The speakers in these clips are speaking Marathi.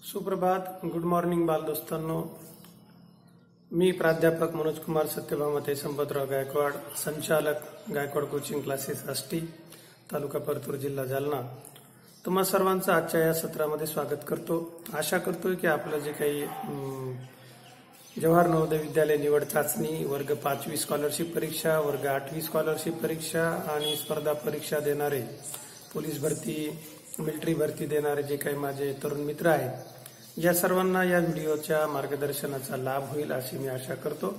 सुप्रभात. Good morning बालदोस्तांनो. मी प्राध्यापक मनोज कुमार सत्यभामते संपतराव गायकवाड, संचालक गायकवाड कोचिंग क्लासेस आष्टी, तालुका परतूर, जिल्हा जालना. तुम्हा सर्वांचं आजच्या या सत्रामध्ये स्वागत करतो. आशा करतोय की आपलं जे काही जवाहर नवोदय विद्यालय निवड चाचणी, वर्ग 5वी स्कॉलरशिप परीक्षा, वर्ग 8वी स्कॉलरशिप परीक्षा आणि स्पर्धा परीक्षा देणारे, पोलीस भरती, मिलिटरी भरती देणारे जे काही माझे तरुण मित्र आहेत, या सर्वांना या व्हिडिओच्या मार्गदर्शनाचा लाभ होईल अशी मी आशा करतो.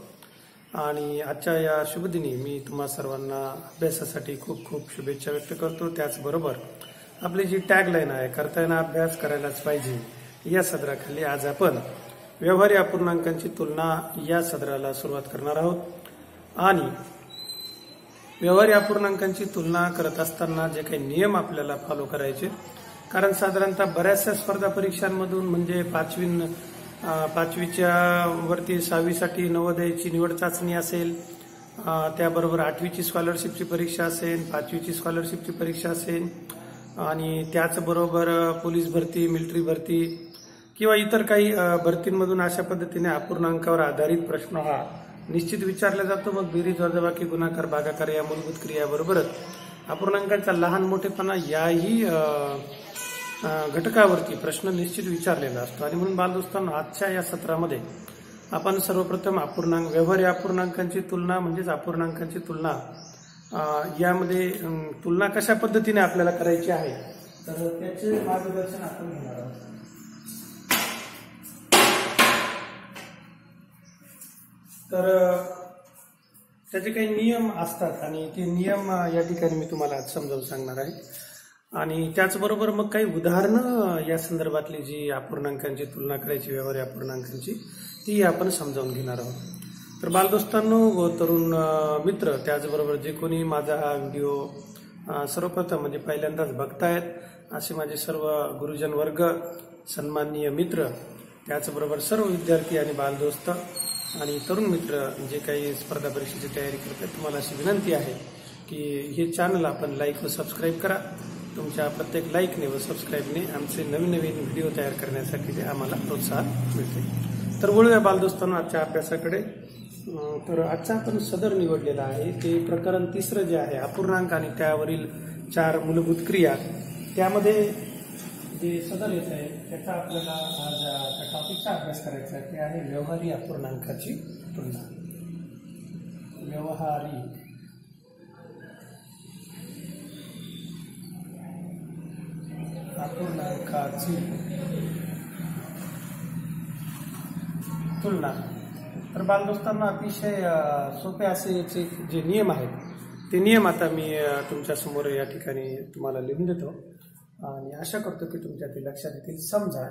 आणि आजच्या या शुभदिनी मी तुम्हा सर्वांना अभ्यासासाठी खूप खूप शुभेच्छा व्यक्त करतो. त्याचबरोबर आपली जी टॅगलाईन आहे, करताना अभ्यास करायलाच पाहिजे, या सदराखाली आज आपण व्यवहारी अपूर्णांकांची तुलना या सदराला सुरुवात करणार आहोत. आणि व्यवहारी अपूर्णांकांची तुलना करत असताना जे काही नियम आपल्याला फॉलो करायचे, कारण साधारणतः बऱ्याचशा स्पर्धा परीक्षांमधून म्हणजे पाचवीच्या वरती 6वीसाठी नवोदयाची निवड चाचणी असेल, त्याबरोबर 8वीची स्कॉलरशिपची परीक्षा असेल, 5वीची स्कॉलरशिपची परीक्षा असेल, आणि त्याचबरोबर पोलीस भरती, मिलिटरी भरती किंवा इतर काही भरतींमधून अशा पद्धतीने अपूर्णांकावर आधारित प्रश्न हा निश्चित विचारला जातो. मग बेरीज, वजाबाकी, गुणाकार, भागाकार या मूलभूत क्रियाबरोबरच अपूर्णांकांचा लहान मोठेपणा याही घटकावरती प्रश्न निश्चित विचारलेला असतो. आणि म्हणून बालदोस्तांनो, आजच्या या सत्रामध्ये आपण सर्वप्रथम व्यवहारी अपूर्णांकांची तुलना म्हणजेच अपूर्णांकांची तुलना, यामध्ये तुलना कशा पद्धतीने आपल्याला करायची आहे तर त्याचे मार्गदर्शन आपण घेणार आहोत. तर त्याचे काही नियम असतात आणि ते नियम या ठिकाणी मी तुम्हाला आज समजावून सांगणार आहे. आणि त्याचबरोबर मग काही उदाहरणं या संदर्भातली जी अपूर्णांकांची तुलना करायची व्यवहारी अपूर्णांकांची, ती आपण समजावून घेणार आहोत. तर बालदोस्तांनो व तरुण मित्र, त्याचबरोबर जे कोणी माझा हा व्हिडिओ सर्वप्रथम म्हणजे पहिल्यांदाच बघतायत असे माझे सर्व गुरुजन वर्ग, सन्माननीय मित्र, त्याचबरोबर सर्व विद्यार्थी आणि बालदोस्त आणि तरुण मित्र जे काही स्पर्धा परीक्षेची तयारी करतात, तुम्हाला अशी विनंती आहे की हे चॅनल आपण लाईक व सबस्क्राईब करा. तुमच्या प्रत्येक लाईकने व सबस्क्राईबने आमचे नवीन नवीन व्हिडिओ तयार करण्यासाठी ते आम्हाला प्रोत्साहन मिळते. तर बोलूया बालदोस्तांनो आजच्या अभ्यासाकडे. तर आजचा आपण सदर निवडलेला आहे ते प्रकरण 3 जे आहे, अपूर्णांक आणि त्यावरील 4 मूलभूत क्रिया. त्यामध्ये जे सदर येत आहे त्याचा आपल्याला आज त्या टॉपिकचा अभ्यास करायचा आहे, ते आहे व्यवहारी अपूर्णांकाची तुलना. व्यवहारी अपूर्णांकाची तुलना. तर बालदोस्तांना अतिशय सोपे असे याचे जे नियम आहेत ते नियम आता मी तुमच्या समोर या ठिकाणी तुम्हाला लिहून देतो आणि आशा करतो की तुमच्या ते लक्षात येतील. समजा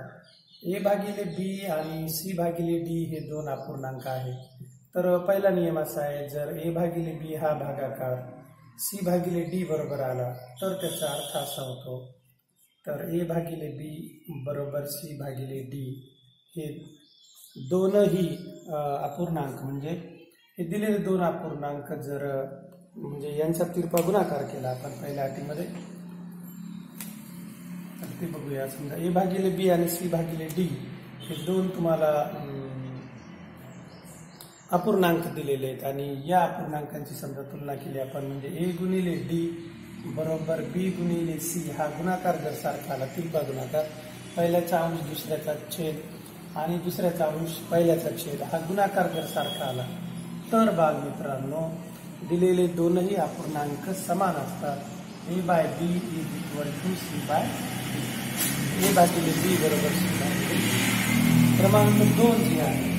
A/B आणि C/D हे 2 अपूर्णांक आहेत. तर पहिला नियम असा आहे, जर A/B हा भागाकार C/D बरोबर आला तर त्याचा अर्थ असा होतो, तर A/B बरोबर C/D हे दोनही अपूर्णांक म्हणजे हे दिलेले 2 अपूर्णांक जर म्हणजे यांचा तिरपा गुणाकार केला आपण पहिल्या अटीमध्ये, ते बघूया. समजा A/B आणि C/D हे 2 तुम्हाला अपूर्णांक दिलेले आहेत आणि या अपूर्णांकांची समजा तुलना केली आपण, म्हणजे A/D बरोबर B/C हा गुणाकार जर सारखा आला, तिरपा गुणाकार, पहिल्याचा अंश दुसऱ्याचा छेद आणि दुसऱ्याचा अंश पहिल्याचा छेद, हा गुणाकार जर सारखा आला तर बालमित्रांनो दिलेले दोनही अपूर्णांक समान असतात. A/B = C/D. A/B बरोबर C/D. क्रमांक 2 जे आहे,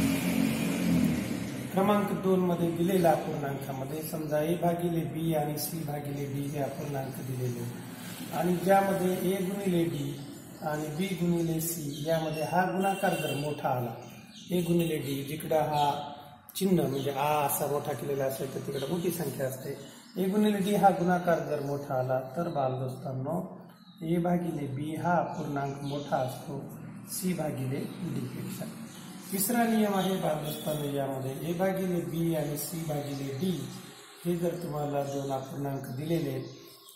क्रमांक 2 मध्ये दिलेल्या अपूर्णांकामध्ये समजा A/B आणि C/D हे अपूर्णांक दिलेले आणि ज्यामध्ये A/D आणि B/C यामध्ये हा गुणाकार जर मोठा आला, A/D जिकडे हा चिन्ह म्हणजे आ असा मोठा केलेला असेल तर तिकडे मोठी संख्या असते. A/D हा गुणाकार जर मोठा आला तर बालदोस्तांनो A/B हा अपूर्णांक मोठा असतो C/D पेक्षा. तिसरा नियम आहे बालदोस्तांनो यामध्ये, A/B आणि C/D हे जर तुम्हाला 2 अपूर्णांक दिलेले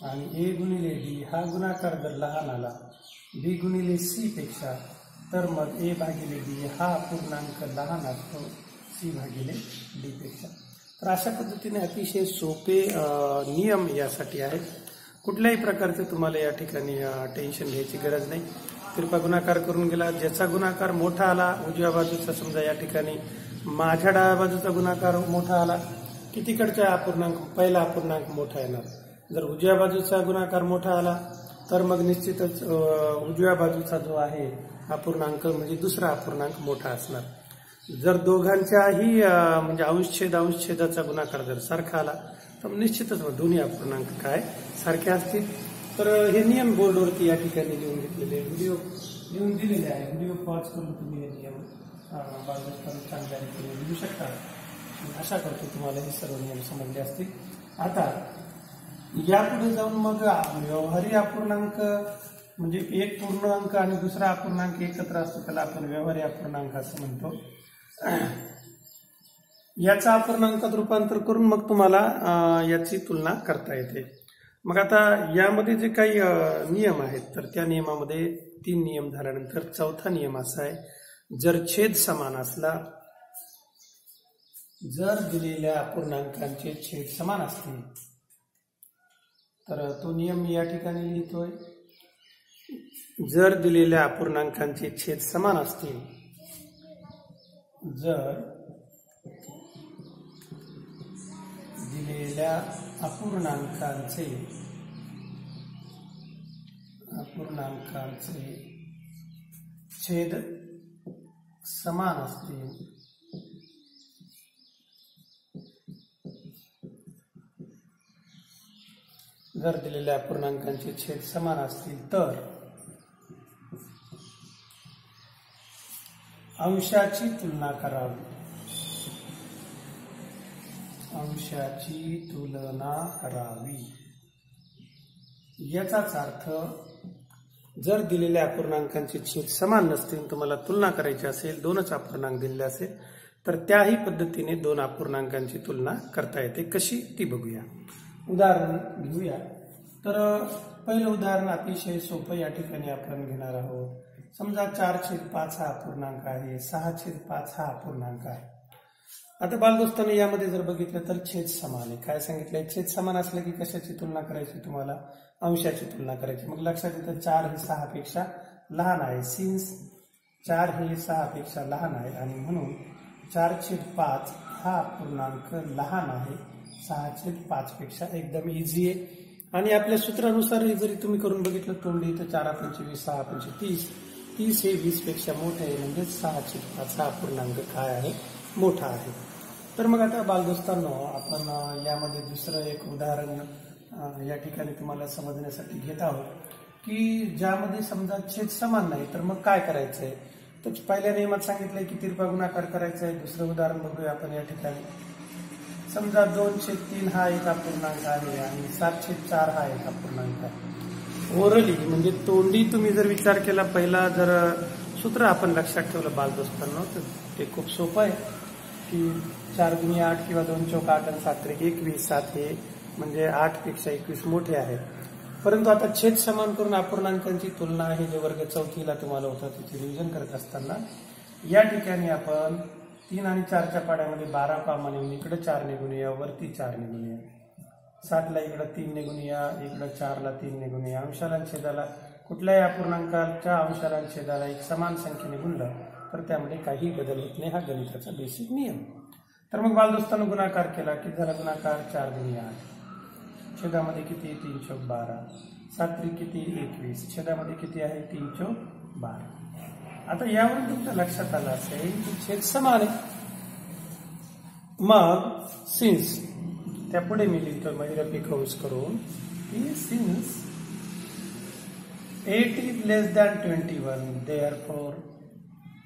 आणि A/D हा गुणाकार जर लहान आला B/C पेक्षा, तर मग ए भागिले बी हा अपूर्णांक लहान असतो सी भागिले डी पेक्षा. तर अशा पद्धतीने अतिशय सोपे नियम यासाठी आहेत. कुठल्याही प्रकारचे तुम्हाला या ठिकाणी टेन्शन घ्यायची गरज नाही. तिरपा गुणाकार करून गेला, ज्याचा गुणाकार मोठा आला उजव्या बाजूचा, समजा या ठिकाणी माझ्या डाव्या बाजूचा गुणाकार मोठा आला की तिकडचा अपूर्णांक पहिला अपूर्णांक मोठा येणार. जर उजव्या बाजूचा गुणाकार मोठा आला तर मग निश्चितच उजव्या बाजूचा जो आहे अपूर्णांक म्हणजे दुसरा अपूर्णांक मोठा असणार. जर दोघांच्याही म्हणजे अंशछेदाचा गुणाकार जर सारखा आला तर निश्चितच दोन्ही अपूर्णांक काय सारखे असतील. तर हे नियम बोर्डवरती या ठिकाणी लिहून घेतलेले, व्हिडिओ लिहून दिलेले आहे. व्हिडिओ पॉज करून तुम्ही हे नियम चांगल्या रीतीने लिहू शकता. आशा करतो तुम्हाला हे सर्व नियम समजले असतील. आता यापुढे जाऊन मग व्यवहारी अपूर्णांक म्हणजे एक पूर्णांक आणि दुसरा अपूर्णांक एकत्र असतो, त्याला आपण व्यवहारी अपूर्णांक असं म्हणतो. याचा अपूर्णांकात रूपांतर करून मग तुम्हाला याची तुलना करता येते. मग आता यामध्ये जे काही नियम आहेत तर त्या नियमामध्ये 3 नियम झाल्यानंतर चौथा नियम असा आहे, जर छेद समान असला, जर दिलेल्या अपूर्णांकांचे छेद समान असतील तर तो नियम मी या ठिकाणी लिहितोय. जर दिलेल्या अपूर्णांकांचे छेद समान असतील, जर दिलेल्या अपूर्णांकांचे छेद समान असतील, जर दिलेल्या अपूर्णांकांचे छेद समान असतील तर अंशाची तुलना करावी. अंशाची तुलना करावी याचाच अर्थ जर दिलेल्या अपूर्णांकांचे छेद समान नसतील, तुम्हाला तुलना करायची असेल, 2च अपूर्णांक दिलेले असेल तर त्याही पद्धतीने 2 अपूर्णांकांची तुलना करता येते. कशी ती बघूया. उदाहरण घेऊया. तर पहिलं उदाहरण अतिशय सोपं या ठिकाणी आपण घेणार आहोत. समजा 4/5 हा अपूर्णांक आहे, 6/5 हा अपूर्णांक आहे. आता बालदोस्तांनी यामध्ये जर बघितलं तर छेद समान आहे. काय सांगितलंय? छेद समान असलं की कशाची तुलना करायची? तुम्हाला अंशाची तुलना करायची. मग लक्षात येतं 4 हे 6 पेक्षा लहान आहे. सिन्स 4 हे 6 पेक्षा लहान आहे आणि म्हणून 4/5 हा अपूर्णांक लहान आहे 6/5 पेक्षा. एकदम इझी आहे. आणि आपल्या सूत्रानुसार जरी तुम्ही करून बघितलं तोंडी तर 4×5 = 20, 6×5 = 30. 30 हे 20 पेक्षा मोठे आहे म्हणजे 6/5 हा अपूर्णांक काय आहे? मोठा आहे. तर मग आता बालदोस्तांनो आपण यामध्ये दुसरं एक उदाहरण या ठिकाणी तुम्हाला समजण्यासाठी घेत आहोत की ज्यामध्ये समजा छेद समान नाही तर मग काय करायचंय. तर पहिल्या नियमात सांगितलंय की तिरपा गुणाकार करायचा आहे. दुसरं उदाहरण बघूया आपण या ठिकाणी. समजा 2/3 हा एक अपूर्णांक आहे आणि 7/4 हा एक अपूर्णांक आहे. ओरली म्हणजे तोंडी तुम्ही जर विचार केला, पहिला जर सूत्र आपण लक्षात ठेवलं बालदोस्तांनो तर ते खूप सोपं आहे की 4 × 8 किंवा 2 × 8 आणि 7 × 21. 7 हे म्हणजे 8 पेक्षा 21 मोठे आहे. परंतु आता छेद समान करून अपूर्णांकांची तुलना आहे जे वर्ग 4थीला तुम्हाला होतं त्याचे रिव्हिजन करत असताना या ठिकाणी आपण 3 आणि 4च्या पाड्यामध्ये 12 कॉमन येऊन इकडे 4 ने गुणूया, वरती 4 ने गुणूया. 7ला इकडे 3 ने गुणूया, इकडे 4ला 3 ने गुणूया. अंशाला छेदाला कुठल्याही अपूर्णांकाच्या अंशाला छेदाला एक समान संख्येने गुणलं तर त्यामध्ये काही बदल होत नाही. हा गणिताचा बेसिक नियम. तर मग बालदोस्तांनो गुणाकार केला की झाला गुणाकार 4 × 8. छेदामध्ये किती? 3/12. 7 किती? 21. छेदामध्ये किती आहे? 3/12. आता यावरून तुमच्या लक्षात आलं असेल की छेद समान आहे. मग सिन्स त्यापुढे मी लिहितो महिरपी कंस करून की since 8 is less than 21, therefore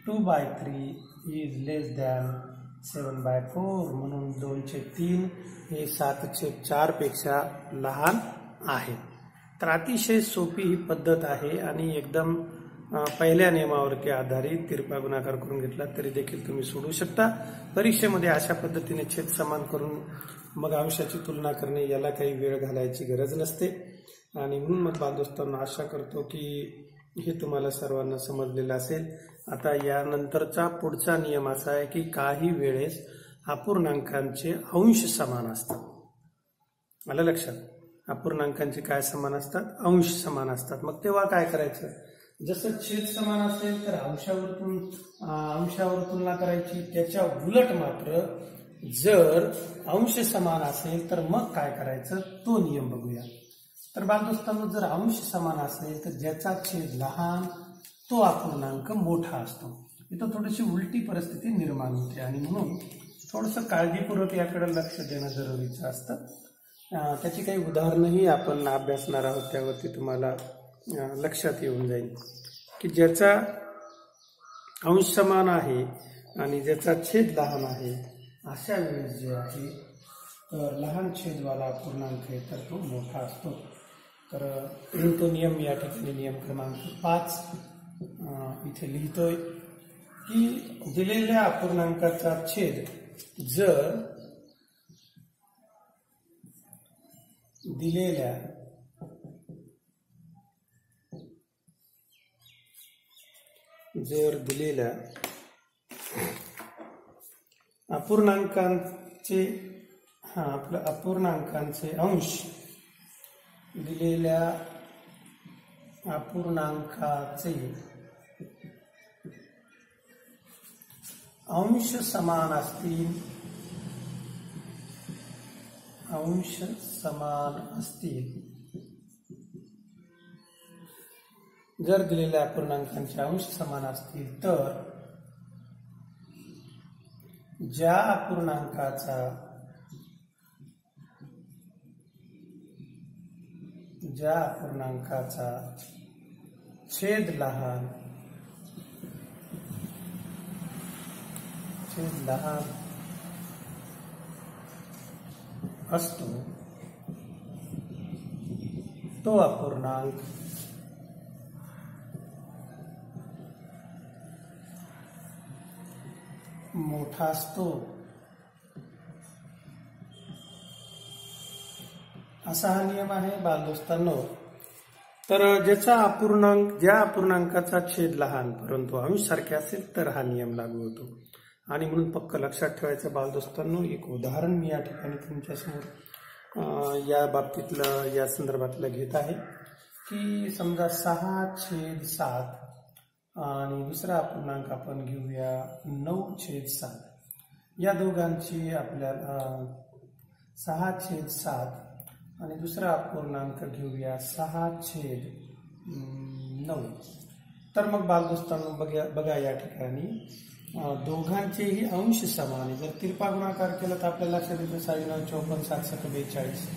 2/3 is less than 7/4. म्हणून 2/3 हे 7/4 पेक्षा लहान आहे. तर अतिशय सोपी ही पद्धत आहे आणि एकदम पहिल्या नियमावरती आधारित तिरपा गुणाकार करून घेतला तरी देखील तुम्ही सोडवू शकता. परीक्षेमध्ये अशा पद्धतीने छेद समान करून मग अंशाची तुलना करणे याला काही वेळ घालायची गरज नसते. आणि म्हणून मग बालदोस्तांना आशा करतो की हे तुम्हाला सर्वांना समजलेलं असेल. आता यानंतरचा पुढचा नियम असा आहे की काही वेळेस अपूर्णांकांचे अंश समान असतात. आलं लक्षात? अपूर्णांकांचे काय समान असतात? अंश समान असतात. मग तेव्हा काय करायचं? जसं छेद समान असेल तर अंशावर तुलना करायची. त्याच्या उलट मात्र जर अंश समान असेल तर मग काय करायचं तो नियम बघूया. तर बालदोस्तांनो, जर अंश समान असेल तर ज्याचा छेद लहान तो अपूर्णांक मोठा असतो. इथं थोडीशी उलटी परिस्थिती निर्माण होते आणि म्हणून थोडंसं काळजीपूर्वक याकडे लक्ष देणं जरुरीचं असतं. त्याची काही उदाहरणंही आपण अभ्यासणार आहोत, त्यावरती तुम्हाला लक्षात येऊन जाईल की ज्याचा अंश समान आहे आणि ज्याचा छेद लहान आहे अशा वेळेस जे आहे तर लहान छेदवाला अपूर्णांक आहे तर तो मोठा असतो. तर तो नियम या ठिकाणी नियम क्रमांक 5 इथे लिहितोय की दिलेल्या अपूर्णांकाचा छेद जर दिलेल्या अपूर्णांकांचे अपूर्णांकांचे अंश दिलेल्या अपूर्णांकाचे अंश समान असतील जर दिलेल्या अपूर्णांकांचे अंश समान असतील तर ज्या अपूर्णांकाचा छेद लहान असतो तो अपूर्णांक मोठा असतो. असा हा नियम आहे बालदोस्तांनो. तर ज्या अपूर्णांकाचा छेद लहान परंतु अंश सारखे असेल तर हा नियम लागू होतो. आणि म्हणून पक्क लक्षात ठेवायचं बालदोस्तांनो. एक उदाहरण मी या ठिकाणी तुमच्यासमोर या संदर्भातलं घेत आहे की समजा 6/7 आणि दुसरा अपूर्णांक आपण घेऊया 9/7. या दोघांची आपल्याला 6/7 आणि दुसरा अपूर्णांक घेऊया 6/9. तर मग बालदोस्तांनो बघा या ठिकाणी दोघांचेही अंश समान आहे. जर तिरपा गुणाकार केला तर आपल्याला लक्षात येतं 6×9 = 54, 7×7 = 42.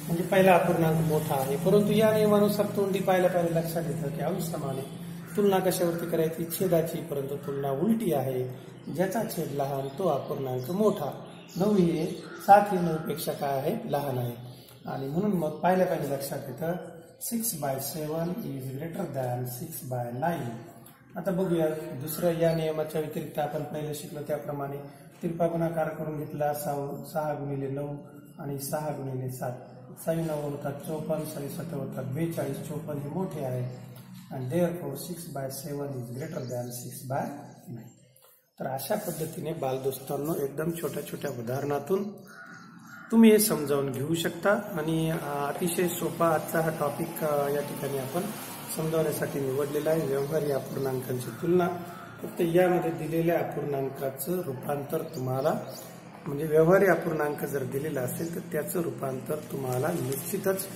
म्हणजे पहिला अपूर्णांक मोठा आहे. परंतु या नियमानुसार तोंडी पाहिल्या लक्षात येतं की अंश समान आहे. तुलना कशावरती करायची? छेदाची. परंतु तुलना उलटी आहे. ज्याचा छेद लहान तो अपूर्णांक मोठा. 9 हे 7 हे 9 पेक्षा काय आहे? लहान आहे. आणि म्हणून मग पाहिल्या लक्षात येतं 6/7 > 6/9. आता बघूया दुसरं. या नियमाच्या व्यतिरिक्त आपण पहिले शिकलो त्याप्रमाणे तिरपा गुणाकार करून घेतला 6×9 आणि 6×7. 6×9 होतात 54, 6×7 होतात 42. 54 हे मोठे आहे आणि therefore 6/7 > 6/9. तर अशा पद्धतीने बालदोस्तांनो एकदम छोट्या उदाहरणातून तुम्ही हे समजावून घेऊ शकता. आणि अतिशय सोपा आजचा हा टॉपिक या ठिकाणी आपण समजावण्यासाठी निवडलेला आहे. व्यवहारी अपूर्णांकांची तुलना. फक्त यामध्ये दिलेल्या अपूर्णांकाचं रूपांतर तुम्हाला म्हणजे व्यवहारी अपूर्णांक जर दिलेला असेल तर त्याचं रूपांतर तुम्हाला निश्चितच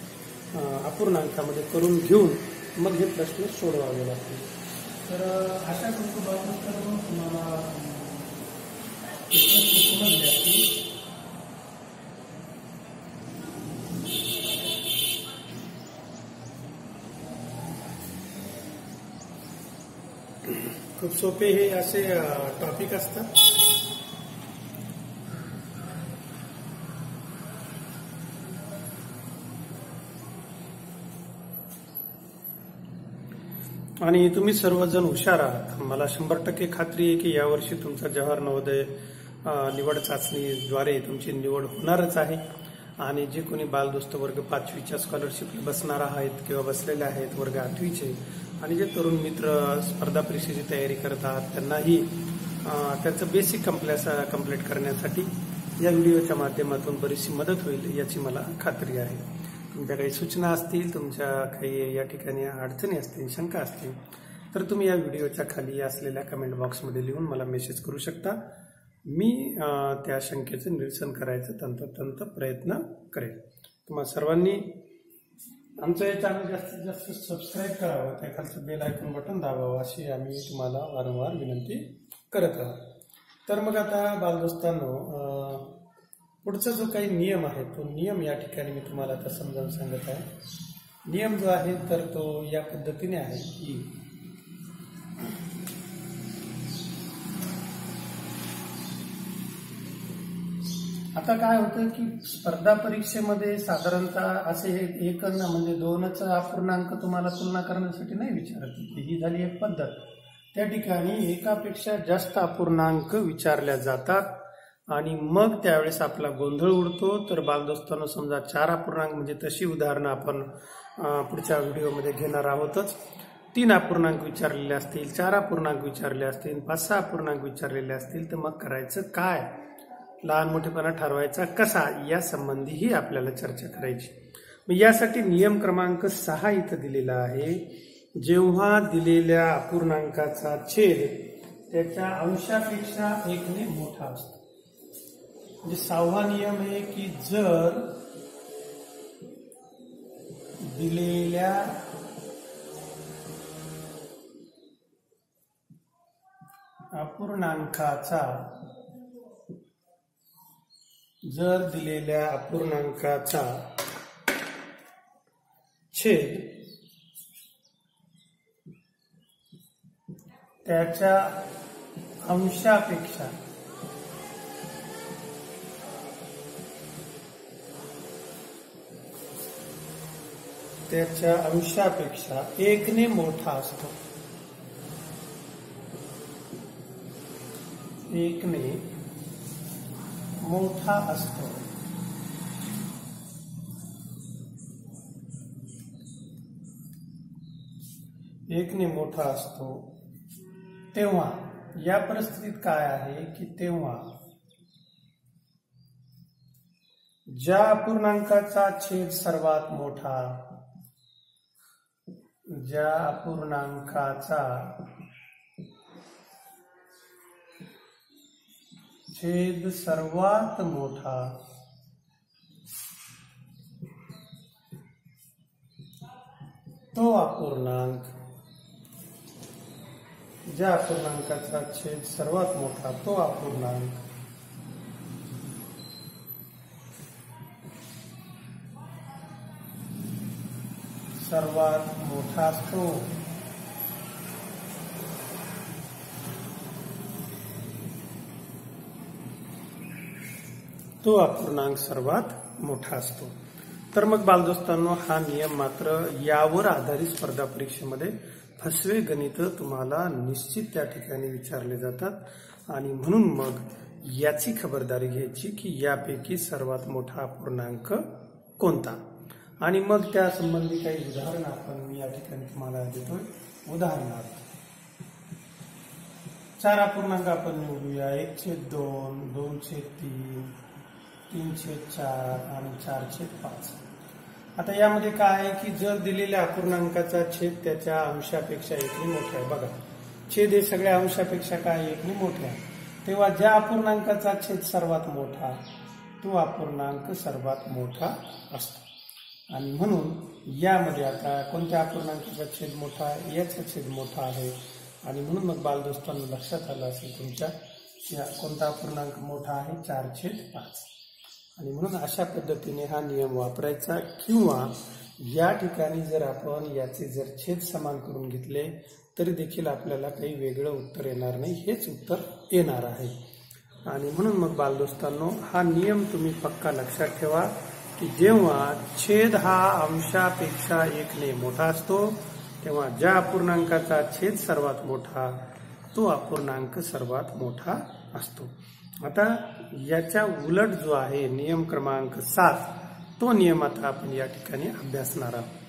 अपूर्णांकामध्ये करून घेऊन मग हे प्रश्न सोडवावे लागतील. तर अशा संदर्भात तुम्हाला समजले असतील. खूप सोपे हे असे टॉपिक असतात. आणि तुम्ही सर्वजण हुशार आहात. मला 100% खात्री आहे की यावर्षी तुमचा जवाहर नवोदय निवड चाचणीद्वारे तुमची निवड होणारच आहे. आणि जे कोणी बालदोस्त वर्ग 5वीच्या स्कॉलरशिपला बसणार आहेत किंवा बसलेले आहेत वर्ग 8वीचे आणि जे तरुण मित्र स्पर्धा परीक्षेची तयारी करतात त्यांनाही त्याचं बेसिक कंप्लीट करण्यासाठी या व्हिडिओच्या माध्यमातून बरीचशी मदत होईल याची मला खात्री आहे. तुमच्या काही सूचना असतील, तुमच्या काही या ठिकाणी अडचणी असतील, शंका असतील तर तुम्ही या व्हिडिओच्या खाली असलेल्या कमेंट बॉक्समध्ये लिहून मला मेसेज करू शकता. मी त्या शंकेचं निरसन करायचं तंतोतंत प्रयत्न करेन. तुम्हा सर्वांनी आमचं हे चॅनल जास्तीत जास्त सबस्क्राईब करावं, त्या खालचं बेल आयकॉन बटन दाबावं अशी आम्ही तुम्हाला वारंवार विनंती करत आहोत. तर मग आता बालदोस्तांनो, पुढचा जो काही नियम आहे तो नियम या ठिकाणी मी तुम्हाला आता समजावून सांगत आहे. नियम जो आहे तर तो या पद्धतीने आहे की आता काय होतं की स्पर्धा परीक्षेमध्ये साधारणतः असे एक म्हणजे 2च अपूर्णांक तुम्हाला तुलना करण्यासाठी नाही विचारत. ही झाली एक पद्धत. त्या ठिकाणी एकापेक्षा जास्त अपूर्णांक विचारल्या जातात आणि मग त्यावेळेस आपला गोंधळ उडतो. तर बालदोस्तांनो, समजा 4 अपूर्णांक म्हणजे तशी उदाहरणं आपण पुढच्या व्हिडिओमध्ये घेणार आहोतच. 3 अपूर्णांक विचारलेले असतील, 4 अपूर्णांक विचारले असतील, 5-6 अपूर्णांक विचारलेले असतील तर मग करायचं काय, लहान मोठेपणा ठरवायचा कसा या संबंधीही आपल्याला चर्चा करायची. मग यासाठी नियम क्रमांक 6 इथं दिलेला आहे. जेव्हा दिलेल्या अपूर्णांकाचा छेद त्याच्या अंशापेक्षा 1ने मोठा असतो. म्हणजे 6वा नियम आहे की जर दिलेल्या अपूर्णांकाचा छेद त्याच्या अंशापेक्षा त्याच्या अंशापेक्षा 1ने मोठा असतो. 1ने मोठा असतो. तेव्हा या परिस्थितीत काय आहे की तेव्हा ज्या अपूर्णांकाचा छेद सर्वात मोठा, ज्या अपूर्णांकाचा छेद सर्वात मोठा तो अपूर्णांक, ज्या अपूर्णांकाचा छेद सर्वात मोठा तो अपूर्णांक सर्वात मोठा असतो. तो अपूर्णांक सर्वात मोठा असतो. तर मग बालदोस्तांनो, हा नियम मात्र यावर आधारित स्पर्धा परीक्षेमध्ये फसवे गणित तुम्हाला निश्चित त्या ठिकाणी विचारले जातात आणि म्हणून मग याची खबरदारी घ्यायची की यापैकी सर्वात मोठा अपूर्णांक कोणता. आणि मग त्या संबंधी काही उदाहरण आपण मी या ठिकाणी तुम्हाला देतोय. उदाहरणार्थ 4 अपूर्णांक आपण निवडूया. 1/2, 2/3, 3/4 आणि 4/5. आता यामध्ये काय आहे की जर दिलेल्या अपूर्णांकाचा छेद त्याच्या अंशापेक्षा 1ने मोठा आहे, बघा छेद हे सगळ्या अंशापेक्षा काय 1ने मोठे आहे, तेव्हा ज्या अपूर्णांकाचा छेद सर्वात मोठा तो अपूर्णांक सर्वात मोठा असतो. आणि म्हणून यामध्ये आता कोणत्या अपूर्णांकाचा छेद मोठा आहे, याचा छेद मोठा आहे आणि म्हणून मग बालदोस्तांना लक्षात आलं असेल तुमच्या कोणता अपूर्णांक मोठा आहे, 4/5. आणि म्हणून अशा पद्धतीने हा नियम वापरायचा. किंवा या ठिकाणी जर आपण याचे जर छेद समान करून घेतले तरी देखील आपल्याला काही वेगळं उत्तर येणार नाही, हेच उत्तर येणार आहे. आणि म्हणून मग बालदोस्तांनो, हा नियम तुम्ही पक्का लक्षात ठेवा की जेव्हा छेद हा अंशापेक्षा 1ने मोठा असतो तेव्हा ज्या अपूर्णांकाचा छेद सर्वात मोठा तो अपूर्णांक सर्वात मोठा असतो. आता याच्या उलट जो आहे नियम क्रमांक 7, तो नियम आता आपण या ठिकाणी अभ्यासणार आहोत.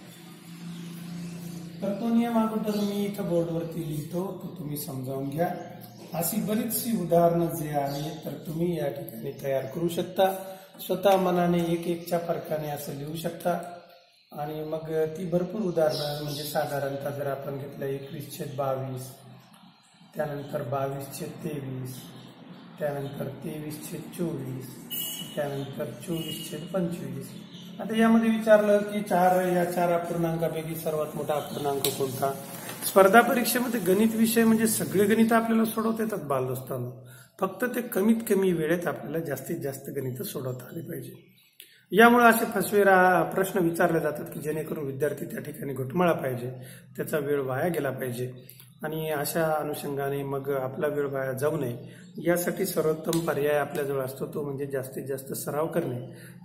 तर तो नियम अगोदर मी इथं बोर्डवरती लिहितो, तो तुम्ही समजावून घ्या. अशी बरीचशी उदाहरणं जे आहे तर तुम्ही या ठिकाणी तयार करू शकता. स्वतः मनाने एक फरकाने असं लिहू शकता. आणि मग ती भरपूर उदाहरणं, म्हणजे साधारणतः जर आपण घेतलं 21/22, त्यानंतर 22/23, त्यानंतर 23/24, त्यानंतर 24/25. आता यामध्ये विचारलं की या चार अपूर्णांकापैकी सर्वात मोठा अपूर्णांक कोणता. स्पर्धा परीक्षेमध्ये गणित विषय म्हणजे सगळे गणित आपल्याला सोडवता येतात बालदोस्तांनो, फक्त ते कमीत कमी वेळेत आपल्याला जास्तीत जास्त गणित सोडवता आली पाहिजे. यामुळे असे फसवेरा प्रश्न विचारले जातात की जेणेकरून विद्यार्थी त्या ठिकाणी घुटमळला पाहिजे, त्याचा वेळ वाया गेला पाहिजे. आणि अशा अनुषंगाने मग आपला वेळ वाया जाऊ नये यासाठी सर्वोत्तम पर्याय आपल्याजवळ असतो, तो म्हणजे जास्तीत जास्त सराव करणे.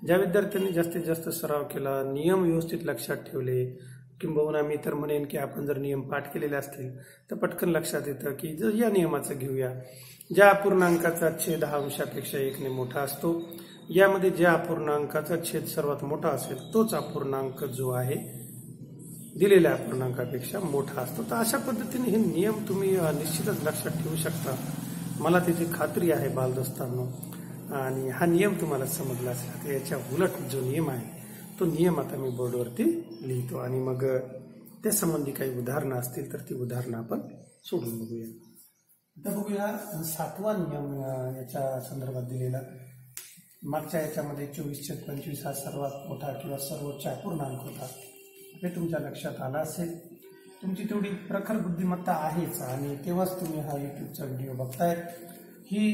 ज्या विद्यार्थ्यांनी जास्तीत जास्त सराव केला, नियम व्यवस्थित लक्षात ठेवले, किंबहुना मी तर म्हणेन की आपण जर नियम पाठ केलेले असतील तर पटकन लक्षात येतं की जर या नियमाचं घेऊया, ज्या अपूर्णांकाचा छेद हा अंशापेक्षा 1ने मोठा असतो, यामध्ये ज्या अपूर्णांकाचा छेद सर्वात मोठा असेल तोच अपूर्णांक जो आहे दिलेल्या अपूर्णांकापेक्षा मोठा असतो. तर अशा पद्धतीने हे नियम तुम्ही निश्चितच लक्षात ठेवू शकता, मला त्याची खात्री आहे बालदोस्तांनो. आणि हा नियम तुम्हाला समजला असेल तर याच्या उलट जो नियम आहे तो नियम आता मी बोर्डवरती लिहितो आणि मग त्या संबंधी काही उदाहरणं असतील तर ती उदाहरणं आपण सोडून बघूया. आता बघूया 7वा नियम याच्या संदर्भात दिलेला. मागच्या याच्यामध्ये 24/25 हा सर्वात मोठा किंवा सर्वोच्च अपूर्णांक होता, हे तुमच्या लक्षात आलं असेल. तुमची तेवढी प्रखर बुद्धिमत्ता आहेच आणि तेव्हाच तुम्ही हा युट्यूबचा व्हिडिओ बघताय. ही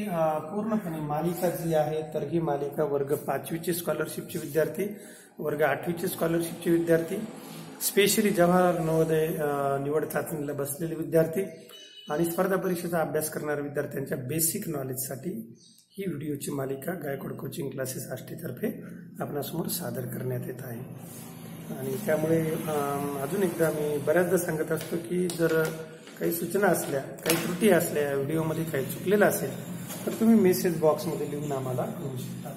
पूर्णपणे मालिका जी आहे तर ही मालिका वर्ग 5वीचे स्कॉलरशिपचे विद्यार्थी, वर्ग 8वीचे स्कॉलरशिपचे विद्यार्थी, स्पेशली जवाहर नवोदय निवड चाचणीला बसलेले विद्यार्थी आणि स्पर्धा परीक्षेचा अभ्यास करणाऱ्या विद्यार्थ्यांच्या बेसिक नॉलेजसाठी ही व्हिडिओची मालिका गायकवाड कोचिंग क्लासेस आष्टीतर्फे आपणासमोर सादर करण्यात येत आहे. आणि त्यामुळे अजून एकदा मी बऱ्याचदा सांगत असतो की जर काही सूचना असल्या, काही त्रुटी असल्या, व्हिडिओमध्ये काही चुकलेलं असेल तर तुम्ही मेसेज बॉक्समध्ये लिहून आम्हाला कळवू शकता.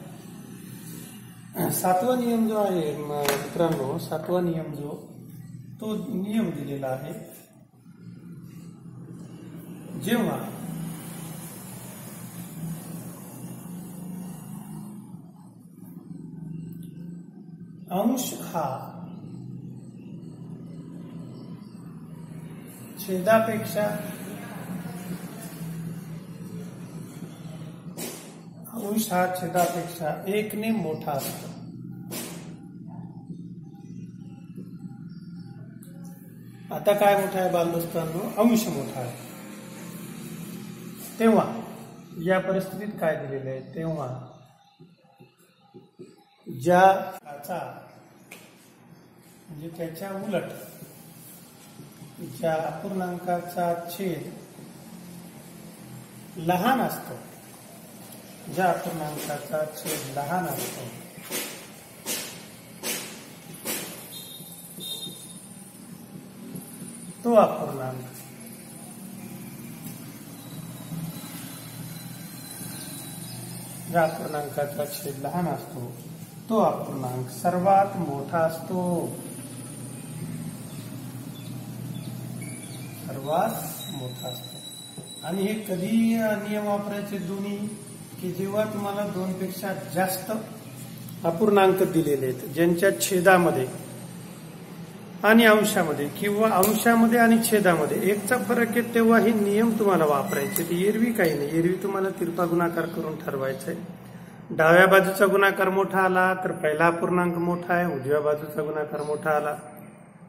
7वा नियम जो आहे मित्रांनो, 7वा नियम जो तो नियम दिलेला आहे, जेव्हा अंश हा छेदापेक्षा अंश हा छेदापेक्षा 1ने मोठा असतो. आता काय मोठा आहे बालदोस्तांनो? अंश मोठा आहे. तेव्हा या परिस्थितीत काय दिलेलं आहे? तेव्हा ज्याचा म्हणजे त्याच्या उलट ज्या अपूर्णांकाचा छेद लहान असतो, ज्या अपूर्णांकाचा छेद लहान असतो तो अपूर्णांक ज्या अपूर्णांकाचा छेद लहान असतो तो अपूर्णांक सर्वात मोठा असतो. सर्वात मोठा असतो. आणि हे कधी नियम वापरायचे दोन्ही, की जेव्हा तुम्हाला 2 पेक्षा जास्त अपूर्णांक दिलेले आहेत, ज्यांच्या छेदामध्ये आणि अंशामध्ये किंवा अंशामध्ये आणि छेदामध्ये एकचा फरक आहे, तेव्हा हे नियम तुम्हाला वापरायचे. एरवी काही नाही, एरवी तुम्हाला तिरपा गुणाकार करून ठरवायचा आहे. डाव्या बाजूचा गुणाकार मोठा आला तर पहिला अपूर्णांक मोठा आहे, उजव्या बाजूचा गुणाकार मोठा आला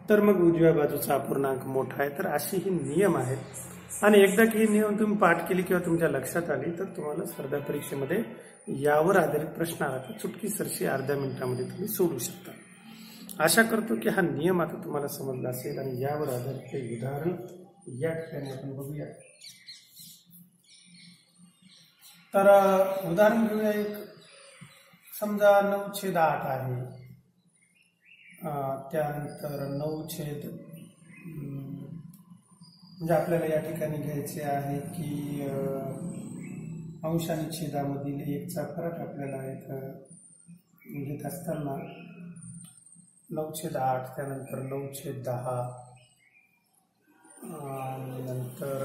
तर मग उजव्या बाजूचा अपूर्णांक मोठा आहे. तर असे हे नियम आहेत आणि एकदा की हे नियम तुम्ही पाठ केले किंवा तुमच्या लक्षात आले तर तुम्हाला स्पर्धा परीक्षेमध्ये यावर आधारित प्रश्न आला तर चुटकीसरशी अर्ध्या मिनिटामध्ये तुम्ही सोडू शकता. आशा करतो की हा नियम आता तुम्हाला समजला असेल आणि यावर आधारित काही उदाहरण या ठिकाणी आपण बघूया. तर उदाहरण घेऊया एक. समजा 9/8 आहे, त्यानंतर 9 म्हणजे आपल्याला या ठिकाणी घ्यायचे आहे की अंश आणि छेदामधील 1चा फरक आपल्याला घेत असताना 9/8, त्यानंतर 9/10, आणि नंतर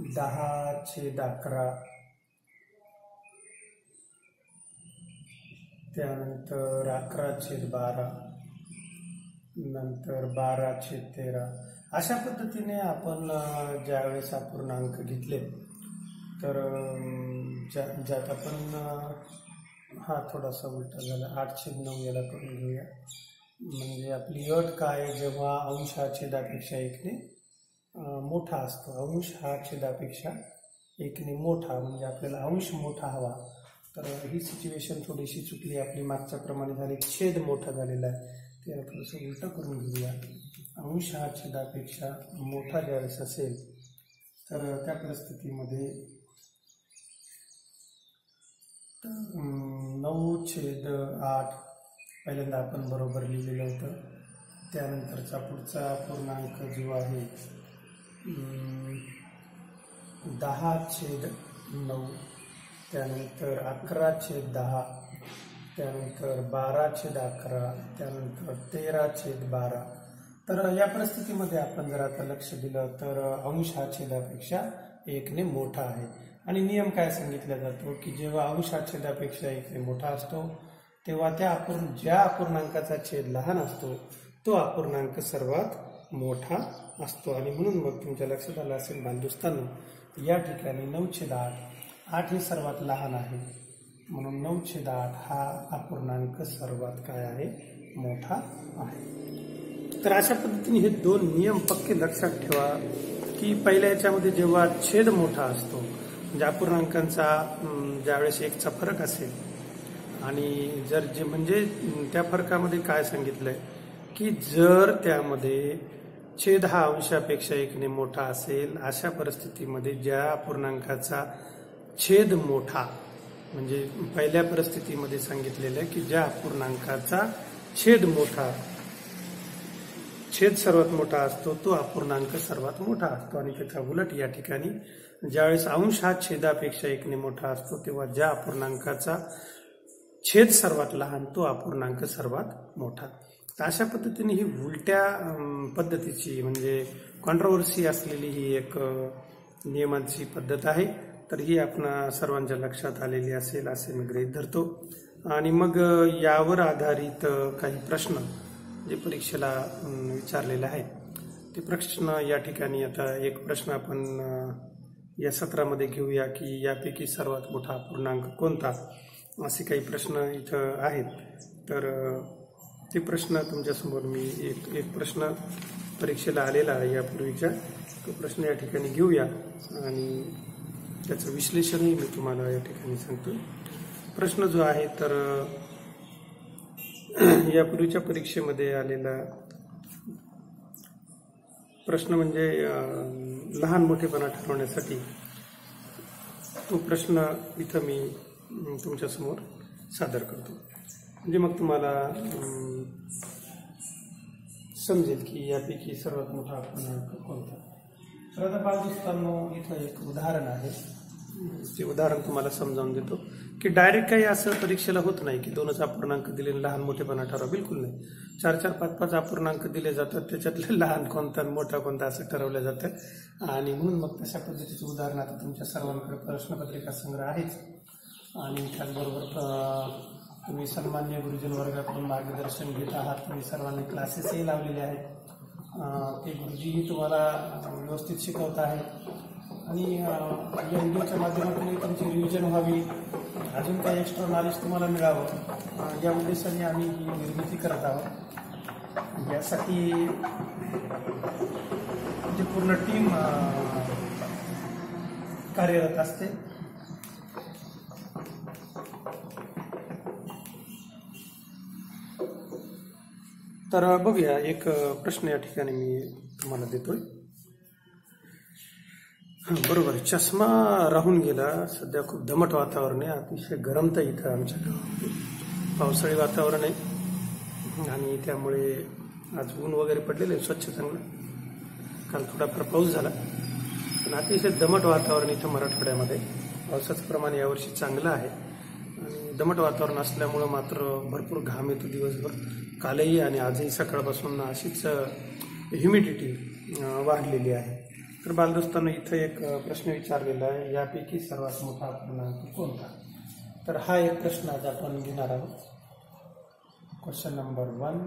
10/11, त्यानंतर 11/12, नंतर 12/13. अशा पद्धतीने आपण ज्यावेळेस अपूर्णांक घेतले तर ज्यात आपण हा थोडासा उलटा झाला 8/9 याला करून घेऊया. म्हणजे आपली अट काय, जेव्हा अंश हा छेदापेक्षा 1ने मोठा असतो. अंश हा छेदापेक्षा 1ने मोठा, म्हणजे आपल्याला अंश मोठा हवा. तर ही सिच्युएशन थोडीशी चुकली आपली, मागच्या प्रमाणे झाली. छेद मोठा झालेला आहे, त्याला थोडंसं उलटं करून घेऊया. अंश हा छेदापेक्षा मोठा ज्यावेळेस असेल तर त्या परिस्थितीमध्ये 9/8 पहिल्यांदा आपण बरोबर लिहिलेलं होतं. त्यानंतरचा पुढचा पूर्णांक जो आहे 10/9, त्यानंतर 11/10, त्यानंतर 12/11, त्यानंतर 13/12. तर या परिस्थितीमध्ये आपण जर आता लक्ष दिलं तर अंश हा छेदापेक्षा 1ने मोठा आहे. आणि नियम काय सांगितला जातो की जेव्हा अंश हा छेदापेक्षा 1ने मोठा असतो तेव्हा ज्या अपूर्णांकाचा छेद लहान असतो तो अपूर्णांक सर्वात मोठा असतो. आणि म्हणून मग तुमच्या लक्षात आलं असेल बांधुस्तांनो, या ठिकाणी 9/8, 8 हे सर्वात लहान आहे, म्हणून 9/8 हा अपूर्णांक सर्वात काय आहे, मोठा आहे. तर अशा पद्धतीने हे दोन नियम पक्के लक्षात ठेवा की पहिल्या याच्यामध्ये जेव्हा छेद मोठा असतो, म्हणजे अपूर्णांकांचा ज्यावेळेस 1चा फरक असेल, आणि जर जे म्हणजे त्या फरकामध्ये काय सांगितलंय की जर त्यामध्ये छेद हा अंशापेक्षा 1ने मोठा असेल, अशा परिस्थितीमध्ये ज्या अपूर्णांकाचा छेद मोठा, म्हणजे पहिल्या परिस्थितीमध्ये सांगितलेलं आहे की ज्या अपूर्णांकाचा छेद सर्वात मोठा असतो तो अपूर्णांक सर्वात मोठा असतो. आणि त्याच्या उलट या ठिकाणी ज्यावेळेस अंश हा छेदापेक्षा 1ने मोठा असतो तेव्हा ज्या अपूर्णांकाचा छेद सर्वात लहान तो अपूर्णांक सर्वात मोठा. तर अशा पद्धतीने ही उलट्या पद्धतीची म्हणजे कॉन्ट्रोवर्सी असलेली ही एक नियमांची पद्धत आहे. तर ही आपण सर्वांच्या लक्षात आलेली असेल असे मी गृहीत धरतो. आणि मग यावर आधारित काही प्रश्न जे परीक्षेला विचारलेले आहेत ते प्रश्न या ठिकाणी, आता एक प्रश्न आपण या सत्रामध्ये घेऊया की यापैकी सर्वात मोठा अपूर्णांक कोणता, असे काही प्रश्न इथं आहेत. तर ते प्रश्न तुमच्यासमोर मी एक प्रश्न परीक्षेला आलेला आहे यापूर्वीच्या, तो प्रश्न या ठिकाणी घेऊया आणि त्याचं विश्लेषणही मी तुम्हाला या ठिकाणी सांगतो. प्रश्न जो आहे तर यापूर्वीच्या परीक्षेमध्ये आलेला प्रश्न म्हणजे लहान मोठेपणा ठरवण्यासाठी, तो प्रश्न इथं मी तुमच्यासमोर सादर करतो. म्हणजे मग तुम्हाला समजेल की यापैकी सर्वात मोठा अपूर्णांक कोणता. तर आता बांधुस्तांनो, इथं एक उदाहरण आहे, ते उदाहरण तुम्हाला समजावून देतो की डायरेक्ट काही असं परीक्षेला होत नाही की 2च अपूर्णांक दिले लहान मोठेपणा ठरवा, बिलकुल नाही. 4-4, 5-5 अपूर्णांक दिले जातात, त्याच्यातले लहान कोणता मोठा कोणता असं ठरवलं जातं. आणि म्हणून मग तशा पद्धतीचं उदाहरण आता तुमच्या सर्वांकडे प्रश्नपत्रिका संग्रह आहेच. आणि त्याचबरोबर तुम्ही सन्मान्य गुरुजन वर्गाकडून मार्गदर्शन घेत आहात, तुम्ही सर्वांनी क्लासेसही लावलेले आहेत, ते गुरुजीही तुम्हाला व्यवस्थित शिकवत आहेत. आणि या व्हिडिओच्या माध्यमातून तुमची रिव्हिजन व्हावी, अजून काही एक्स्ट्रा नॉलेज तुम्हाला मिळावं, या उद्देशाने आम्ही ही निर्मिती करत आहोत. यासाठी म्हणजे पूर्ण टीम कार्यरत असते. तर बघूया, एक प्रश्न या ठिकाणी मी तुम्हाला देतोय. बरोबर, चष्मा राहून गेला. सध्या खूप दमट वातावरण आहे, अतिशय गरमत इथं आमच्या गावामध्ये, पावसाळी वातावरण आहे आणि त्यामुळे आज ऊन वगैरे पडलेलं आहे स्वच्छ चांगलं. काल थोडाफार पाऊस झाला, पण अतिशय दमट वातावरण इथं मराठवाड्यामध्ये. पावसाचं प्रमाण यावर्षी चांगलं आहे आणि दमट वातावरण असल्यामुळं मात्र भरपूर घाम येतो दिवसभर. कालही आणि आजही सकाळपासून अशीच ह्युमिडिटी वाढलेली आहे. तर बालदोस्तांनो, इथं एक प्रश्न विचारलेला आहे, यापैकी सर्वात मोठा अपूर्णांक कोणता? तर हा एक प्रश्न आज आपण घेणार आहोत. Question number 1.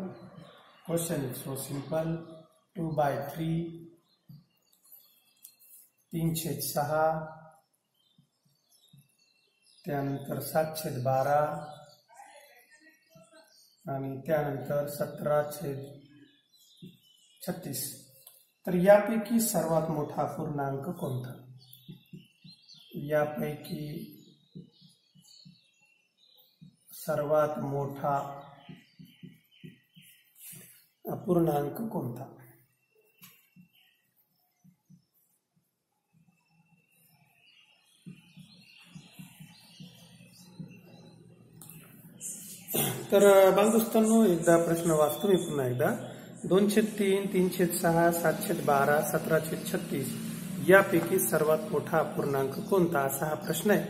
Question is so simple. 2/3, 3/6, त्यानंतर 7/12 आणि त्यानंतर 17/36. तर यापैकी सर्वात मोठा अपूर्णांक कोणता? यापैकी सर्वात मोठा अपूर्णांक कोणता? तर बालदोस्तांनो, एकदा प्रश्न वाचतो मी पुन्हा एकदा. 2/3, 3/6, 7/12, 17/36 यापैकी सर्वात मोठा अपूर्णांक कोणता, असा हा प्रश्न आहे.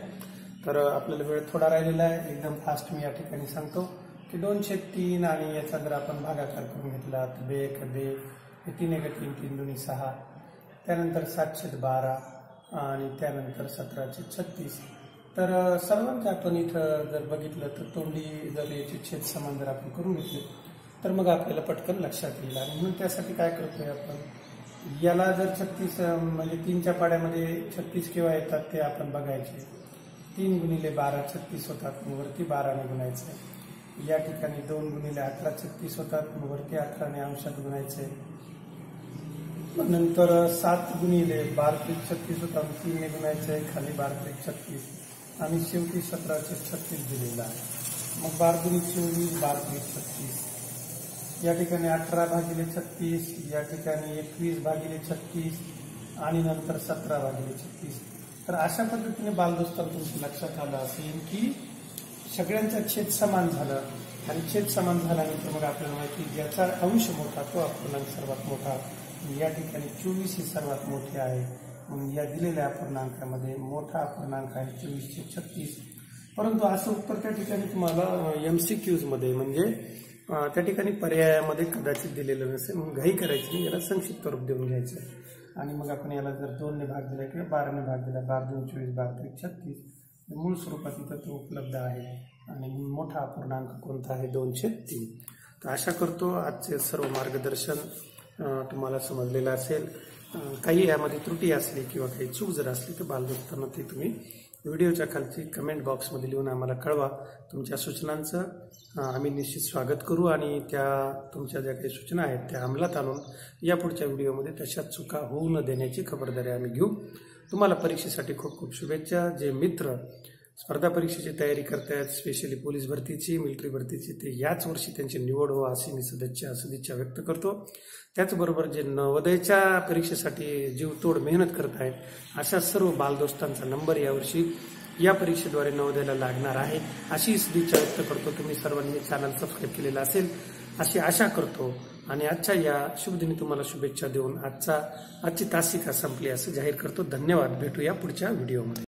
तर आपल्याला वेळ थोडा राहिलेला आहे. एकदम फास्ट मी या ठिकाणी सांगतो की 2/3 आणि याचा जर आपण भागाकार करून घेतला तर 2 × 2 हे 3 × 3 3 2 6, त्यानंतर 7/12 आणि त्यानंतर 17/36. तर सर्वांचं आपण इथं जर बघितलं तर तोंडी जर याचे छेद समान जर आपण करून घेतले तर मग आपल्याला पटकन लक्षात येईल. आणि म्हणून त्यासाठी काय करतोय आपण, याला जर 36 म्हणजे 3च्या पाड्यामध्ये 36 केव्हा येतात ते आपण बघायचे. 3 × 12 36 होतात, मग वरती 12ने गुणायचे. या ठिकाणी 2 × 18 36 होतात, मग वरती 18ने अंशात गुणायचे. नंतर 7 × 12 36 होतात, 3ने गुणायचे, खाली 12 36 आणि शेवटी 17/36 दिलेला आहे. मग 12 × 24 12/36. या ठिकाणी 18/36, या ठिकाणी 21/36 आणि नंतर 17/36. तर अशा पद्धतीने बालदोस्तांनो तुमच्या लक्षात आलं असेल की सगळ्यांचा छेद समान झालं आणि छेद समान झाल्यानंतर मग आपल्याला माहिती ज्याचा अंश मोठा तो अपूर्णांक सर्वात मोठा. या ठिकाणी 24 ही सर्वात मोठी आहे. मग या दिलेल्या अपूर्णांकामध्ये मोठा अपूर्णांक आहे 24/36. परंतु असं उत्तर त्या ठिकाणी तुम्हाला MCQs मध्ये म्हणजे त्या ठिकाणी पर्यायामध्ये कदाचित दिलेलं नसेल. मग घाई करायची नाही, याला संक्षिप्त रूप देऊन घ्यायचं आणि मग आपण याला जर 2ने भाग दिला किंवा 12ने भाग दिला, 12 × 2 = 24 12/36 मूळ स्वरूपात इथं तो उपलब्ध आहे. आणि मोठा अपूर्णांक कोणता आहे? 2/3. तर आशा करतो आजचे सर्व मार्गदर्शन तुम्हाला समजलेलं असेल. काही यामध्ये त्रुटी असली किंवा काही चूक जर असली तर बालदोस्तांना ते तुम्ही व्हिडिओच्या खालची कमेंट बॉक्समध्ये लिहून आम्हाला कळवा. तुमच्या सूचनांचं आम्ही निश्चित स्वागत करू आणि त्या तुमच्या ज्या काही सूचना आहेत त्या अंमलात आणून यापुढच्या व्हिडिओमध्ये तशा चुका होऊ न देण्याची खबरदारी आम्ही घेऊ. तुम्हाला परीक्षेसाठी खूप खूप शुभेच्छा. जे मित्र स्पर्धा परीक्षेची तयारी करतायत, स्पेशली पोलीस भरतीची, मिलिटरी भरतीची, ते याच वर्षी त्यांची निवड हो अशी मी सदिच्छा व्यक्त करतो. त्याचबरोबर जे नवोदयच्या परीक्षेसाठी जीवतोड मेहनत करत आहेत अशा सर्व बालदोस्तांचा नंबर यावर्षी या परीक्षेद्वारे नवोदयाला लागणार आहे अशी सदिच्छा व्यक्त करतो. तुम्ही सर्वांनी चॅनल सबस्क्राईब केलेलं असेल अशी आशा करतो आणि आजच्या या शुभदिनी तुम्हाला शुभेच्छा देऊन आजची तासिका संपली असं जाहीर करतो. धन्यवाद. भेटूया पुढच्या व्हिडिओमध्ये.